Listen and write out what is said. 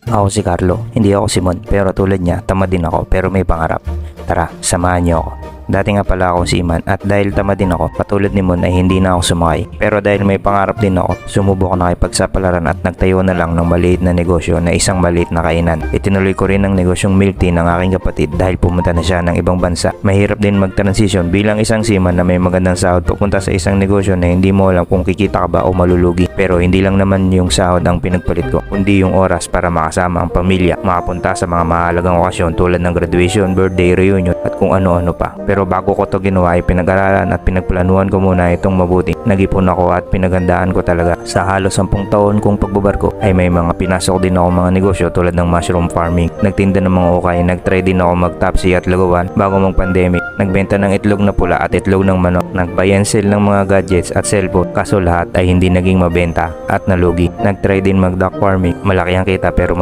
Ako si Carlo, hindi ako Simon, pero tulad niya, tamad din ako pero may pangarap. Tara, samahan niyo ako. Dati nga pala akong seaman at dahil tamad din ako, patulad ni Mon ay hindi na ako sumakay. Pero dahil may pangarap din ako, sumubok na kipagsapalaran at nagtayo na lang ng maliit na negosyo na isang maliit na kainan. Itinuloy ko rin ang negosyong milk tea ng aking kapatid dahil pumunta na siya ng ibang bansa. Mahirap din mag-transition bilang isang seaman na may magandang sahod pupunta sa isang negosyo na hindi mo alam kung kikita ka ba o malulugi. Pero hindi lang naman yung sahod ang pinagpalit ko, kundi yung oras para makasama ang pamilya, makapunta sa mga mahalagang okasyon tulad ng graduation, birthday, reunion at kung ano-ano pa. Pero bago ko to ginawa ay pinag-aralan at pinagplanuhan ko muna itong mabuti. Nag-ipon ako at pinagandaan ko talaga. Sa halos 10 taon kong pagbabarko ay may mga pinasok din ako mga negosyo tulad ng mushroom farming. Nagtinda ng mga ukay, nag-try din ako mag-topsy at lagawan bago mang pandemic. Nagbenta ng itlog na pula at itlog ng manok. Nag-buy and sell ng mga gadgets at cellphone, kaso lahat ay hindi naging mabenta at nalugi. Nag-try din mag-duck farming. Malaki ang kita pero